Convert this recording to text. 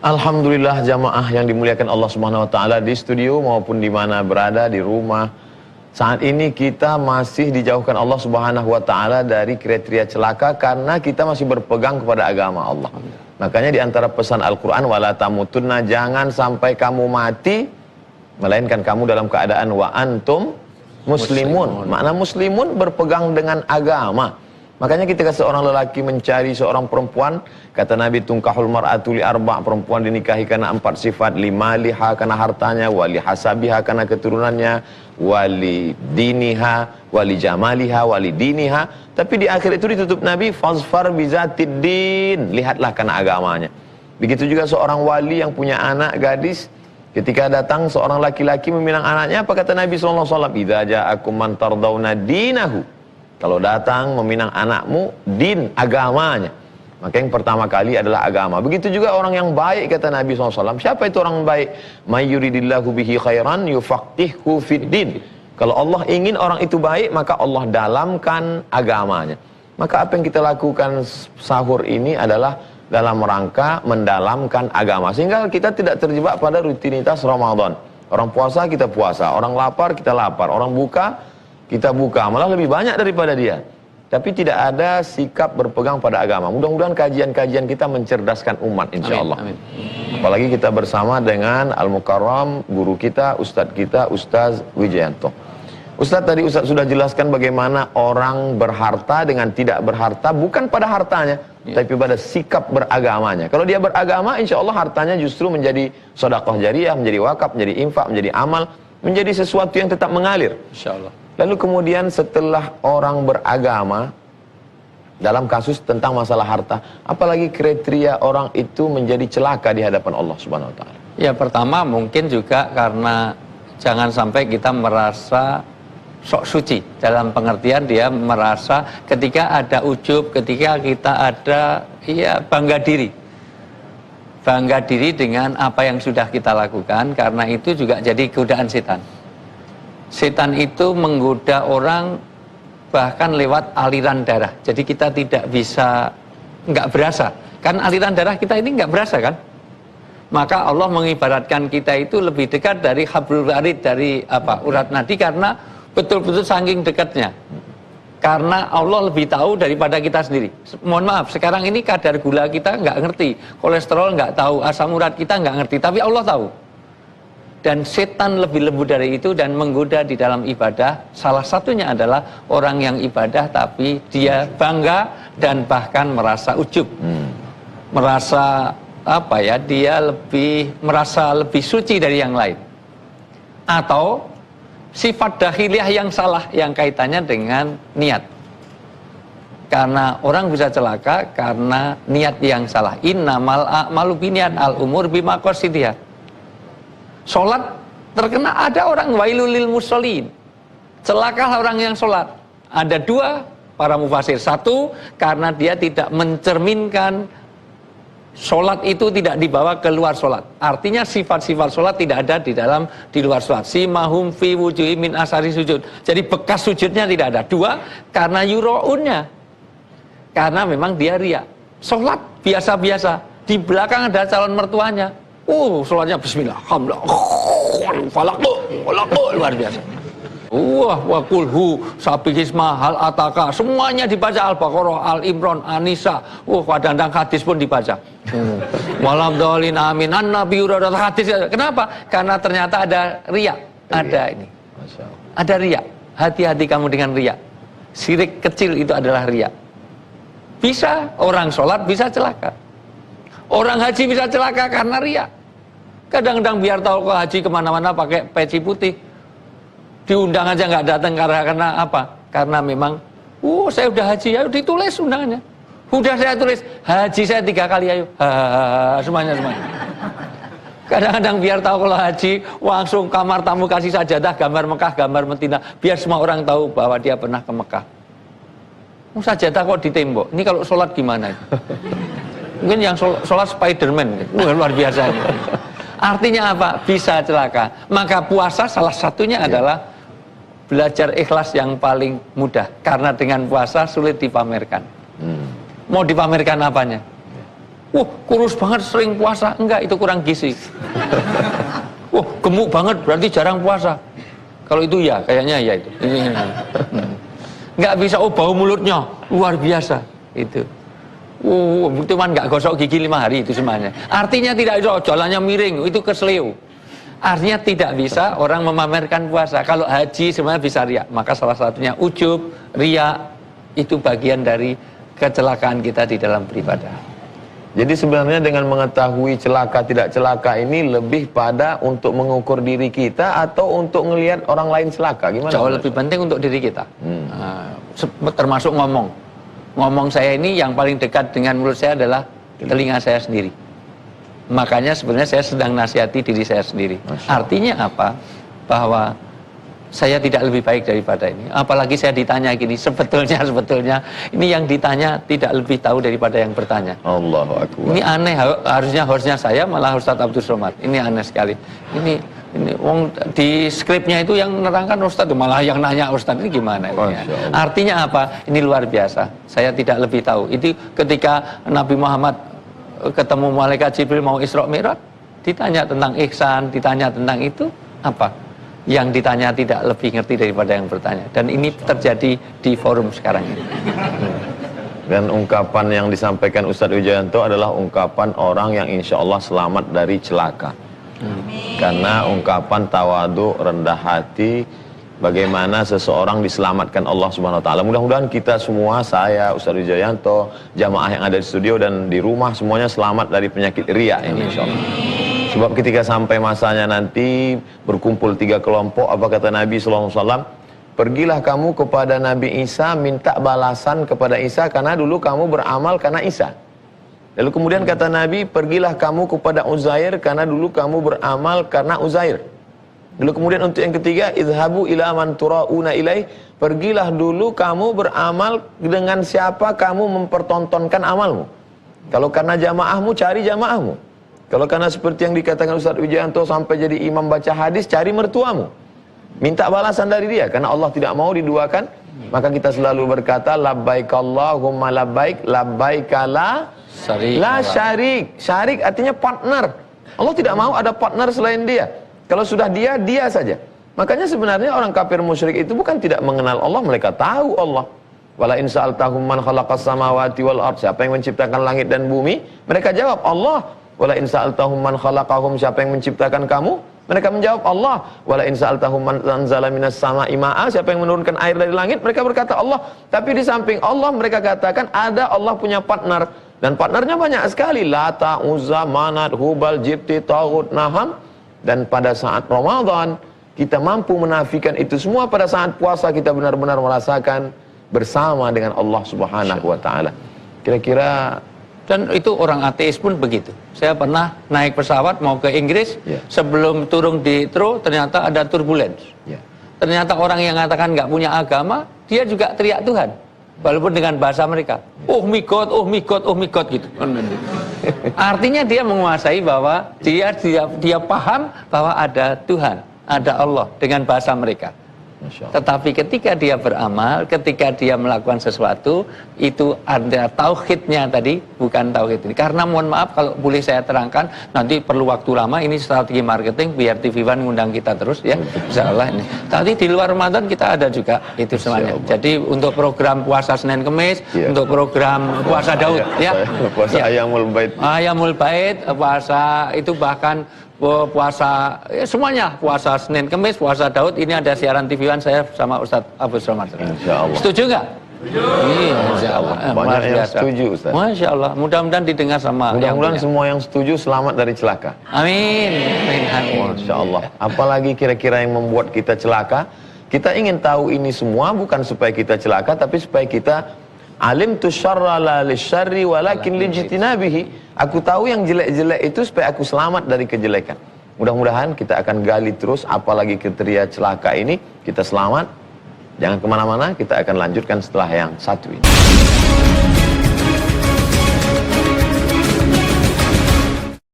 Alhamdulillah jamaah yang dimuliakan Allah Subhanahu wa taala, di studio maupun di mana berada di rumah. Saat ini kita masih dijauhkan Allah Subhanahu wa taala dari kriteria celaka karena kita masih berpegang kepada agama Allah. Makanya di antara pesan Al-Qur'an, wala tamutunna, jangan sampai kamu mati melainkan kamu dalam keadaan wa antum muslimun. Makna muslimun berpegang dengan agama. Makanya ketika seorang lelaki mencari seorang perempuan, kata Nabi, tungkahul mar'atu li arba', perempuan dinikahi karena 4 sifat: limaliha, karena hartanya; wali hasabiha, karena keturunannya; wali diniha, wali jamaliha, wali diniha. Tapi di akhir itu ditutup Nabi, fazfar bizatid din, lihatlah karena agamanya. Begitu juga seorang wali yang punya anak gadis, ketika datang seorang laki-laki meminang anaknya, apa kata Nabi SAW? Idza ja'akum man tardawna dinahu, kalau datang meminang anakmu, din, agamanya, maka yang pertama kali adalah agama. Begitu juga orang yang baik, kata Nabi SAW. Siapa itu orang baik? May yuridillahu bihi khairan yufaqihhu fid din. Kalau Allah ingin orang itu baik, maka Allah dalamkan agamanya. Maka apa yang kita lakukan sahur ini adalah dalam rangka mendalamkan agama, sehingga kita tidak terjebak pada rutinitas Ramadan. Orang puasa, kita puasa. Orang lapar, kita lapar. Orang buka, kita buka, malah lebih banyak daripada dia. Tapi tidak ada sikap berpegang pada agama. Mudah-mudahan kajian-kajian kita mencerdaskan umat, insya Allah. Amin. Apalagi kita bersama dengan Al-Mukarram, guru kita, Ustadz kita, Ustadz Wijayanto. Ustadz tadi Ustadz sudah jelaskan bagaimana orang berharta dengan tidak berharta, bukan pada hartanya, tapi pada sikap beragamanya. Kalau dia beragama, insya Allah hartanya justru menjadi sedekah jariyah, menjadi wakaf, menjadi infak, menjadi amal, menjadi sesuatu yang tetap mengalir, insya Allah. Lalu kemudian setelah orang beragama, dalam kasus tentang masalah harta, apalagi kriteria orang itu menjadi celaka di hadapan Allah Subhanahu wa taala? Ya, pertama mungkin juga karena jangan sampai kita merasa sok suci, dalam pengertian dia merasa ketika ada ujub, ketika kita ada bangga diri. Bangga diri dengan apa yang sudah kita lakukan, karena itu juga jadi godaan setan. Setan itu menggoda orang bahkan lewat aliran darah. Jadi kita tidak bisa, nggak berasa. Kan aliran darah kita ini nggak berasa kan? Maka Allah mengibaratkan kita itu lebih dekat dari hablul warid, dari urat nadi, karena betul-betul saking dekatnya. Karena Allah lebih tahu daripada kita sendiri. Mohon maaf, sekarang ini kadar gula kita nggak ngerti, kolesterol nggak tahu, asam urat kita nggak ngerti, tapi Allah tahu. Dan setan lebih lembut dari itu dan menggoda di dalam ibadah. Salah satunya adalah orang yang ibadah tapi dia bangga dan bahkan merasa ujub. Merasa dia merasa lebih suci dari yang lain. Atau sifat dahiliyah yang salah yang kaitannya dengan niat. Karena orang bisa celaka karena niat yang salah. Innamal a'malu binniyat, al-umur bimaqasidihah. Sholat terkena, ada orang wailul lil musholin, celakalah orang yang sholat. Ada dua para mufasir. Satu, karena dia tidak mencerminkan sholat itu tidak dibawa ke luar sholat. Artinya sifat-sifat sholat tidak ada di luar sholat. Simahum fi wujuhi min asari sujud. Jadi bekas sujudnya tidak ada. Dua, karena yuro'unnya, karena memang dia riya. Sholat biasa-biasa, di belakang ada calon mertuanya. Sholatnya bismillah, alhamdulillah, luar biasa. Wa kulhu, sabihisma, hal ataka, semuanya dibaca, Al-Baqarah, Al-Imran, An-Nisa. Kadang-kadang hadis pun dibaca. Walam dolin amin, an-nabi uradat hadis. Kenapa? Karena ternyata ada riya, ada ini. Ada riya. Hati-hati kamu dengan riya. Syirik kecil itu adalah riya. Bisa orang sholat bisa celaka. Orang haji bisa celaka karena riya. Kadang-kadang biar tahu ke haji kemana-mana pakai peci putih, diundang aja nggak datang karena apa? Karena memang, saya udah haji, ayo ditulis undangannya. Udah saya tulis, haji saya 3 kali, ayo, semuanya. Kadang-kadang biar tahu kalau haji, langsung kamar tamu kasih sajadah, gambar Mekah, gambar Madinah, biar semua orang tahu bahwa dia pernah ke Mekah. Sajadah kok di tembok, ini kalau sholat gimana? Mungkin yang sholat Spiderman, luar biasa. Artinya apa? Bisa celaka. Maka puasa salah satunya adalah belajar ikhlas yang paling mudah. Karena dengan puasa sulit dipamerkan. Mau dipamerkan apanya? Wah, kurus banget sering puasa. Enggak, itu kurang gizi. Wah, gemuk banget berarti jarang puasa. Kalau itu ya, kayaknya ya itu. Enggak bisa, oh bau mulutnya luar biasa itu. Cuman nggak gosok gigi 5 hari itu semuanya. Artinya tidak bisa, jalannya miring, itu kesleo. Artinya tidak bisa orang memamerkan puasa. Kalau haji semuanya bisa riak. Maka salah satunya ujub, riak, itu bagian dari kecelakaan kita di dalam beribadah. Jadi sebenarnya dengan mengetahui celaka tidak celaka ini lebih pada untuk mengukur diri kita atau untuk ngelihat orang lain celaka, gimana? Jauh lebih penting untuk diri kita. Termasuk ngomong saya ini yang paling dekat dengan mulut saya adalah telinga saya sendiri. Makanya sebenarnya saya sedang nasihati diri saya sendiri. Artinya apa? Bahwa saya tidak lebih baik daripada ini. Apalagi saya ditanya gini, sebetulnya ini yang ditanya tidak lebih tahu daripada yang bertanya. Allahu Akbar. Ini aneh, harusnya saya malah Ustadz Abdul Somad. Ini aneh sekali. Ini wong di skripnya itu yang menerangkan Ustadz, malah yang nanya Ustadz, ini gimana ini ya? Artinya apa? Ini luar biasa. Saya tidak lebih tahu. Itu ketika Nabi Muhammad ketemu malaikat Jibril mau Isra Mi'raj, ditanya tentang ihsan, ditanya tentang itu, apa? Yang ditanya tidak lebih ngerti daripada yang bertanya. Dan ini terjadi di forum sekarang ini. Dan ungkapan yang disampaikan Ustadz Wijayanto adalah ungkapan orang yang insya Allah selamat dari celaka. Karena ungkapan tawadu, rendah hati, bagaimana seseorang diselamatkan Allah Subhanahu wa taala. Mudah-mudahan kita semua, saya, Ustadz Wijayanto, jamaah yang ada di studio dan di rumah semuanya selamat dari penyakit riya ini insyaallah. Sebab ketika sampai masanya nanti berkumpul 3 kelompok, apa kata Nabi sallallahu alaihi wasallam? Pergilah kamu kepada Nabi Isa, minta balasan kepada Isa karena dulu kamu beramal karena Isa. Lalu kemudian kata Nabi, pergilah kamu kepada Uzair karena dulu kamu beramal karena Uzair. Lalu kemudian untuk yang ketiga, idhabu ila man turauna ilaih, pergilah dulu kamu beramal dengan siapa kamu mempertontonkan amalmu. Kalau karena jamaahmu, cari jamaahmu. Kalau karena seperti yang dikatakan Ustadz Wijayanto sampai jadi imam baca hadis, cari mertuamu. Minta balasan dari dia karena Allah tidak mau diduakan. Maka kita selalu berkata labbaik Allahumma labbaik, labbaik la syarik. Syarik artinya partner. Allah tidak mau ada partner selain dia. Kalau sudah dia, dia saja. Makanya sebenarnya orang kafir musyrik itu bukan tidak mengenal Allah, mereka tahu Allah. Wala in sa'altahum man khalaqas samawati wal ard, siapa yang menciptakan langit dan bumi? Mereka jawab Allah. Wala in sa'altahum man khalaqahum, siapa yang menciptakan kamu? Mereka menjawab Allah. Wala in sa'altahum man anzala minas sama'i ma'a, siapa yang menurunkan air dari langit? Mereka berkata Allah. Tapi di samping Allah mereka katakan ada Allah punya partner. Dan partnernya banyak sekali. Lata, Uzza, Manat, Hubal, Jibti, Taghut, Naham. Dan pada saat Ramadan kita mampu menafikan itu semua. Pada saat puasa kita benar-benar merasakan bersama dengan Allah Subhanahu wa taala. Kira-kira. Dan itu orang ateis pun begitu. Saya pernah naik pesawat mau ke Inggris, sebelum turun di Heathrow ternyata ada turbulence. Ternyata orang yang mengatakan nggak punya agama, dia juga teriak Tuhan. Walaupun dengan bahasa mereka, oh my God, oh my God, oh my God gitu. Artinya dia menguasai bahwa dia paham bahwa ada Tuhan, ada Allah dengan bahasa mereka. Tetapi ketika dia beramal, ketika dia melakukan sesuatu, itu ada tauhidnya tadi, bukan tauhid ini. Karena mohon maaf kalau boleh saya terangkan, nanti perlu waktu lama, ini strategi marketing biar TV One ngundang kita terus ya, insyaallah ini. Tadi di luar Ramadan kita ada juga itu semuanya. Jadi untuk program puasa Senin Kemis, untuk program puasa Daud ya. Puasa Ayamul Bait. Ayamul Bait, puasa itu bahkan puasa ya semuanya, puasa Senin Kemis, puasa Daud, ini ada siaran TV One saya sama Ustadz Abdul Somad. Insyaallah. Setuju nggak? Iya, insyaallah. Banyak yang setuju, Ustaz. Masya Allah. Mudah-mudahan didengar sama. Mudah-mudahan semua yang setuju selamat dari celaka. Amin. Amin. Masya Allah. Apalagi kira-kira yang membuat kita celaka? Kita ingin tahu ini semua bukan supaya kita celaka, tapi supaya kita alim tu syarra la lisyarri walakin lijtinabihi. Aku tahu yang jelek-jelek itu supaya aku selamat dari kejelekan. Mudah-mudahan kita akan gali terus apalagi kriteria celaka ini, kita selamat. Jangan kemana-mana, kita akan lanjutkan setelah yang satu ini.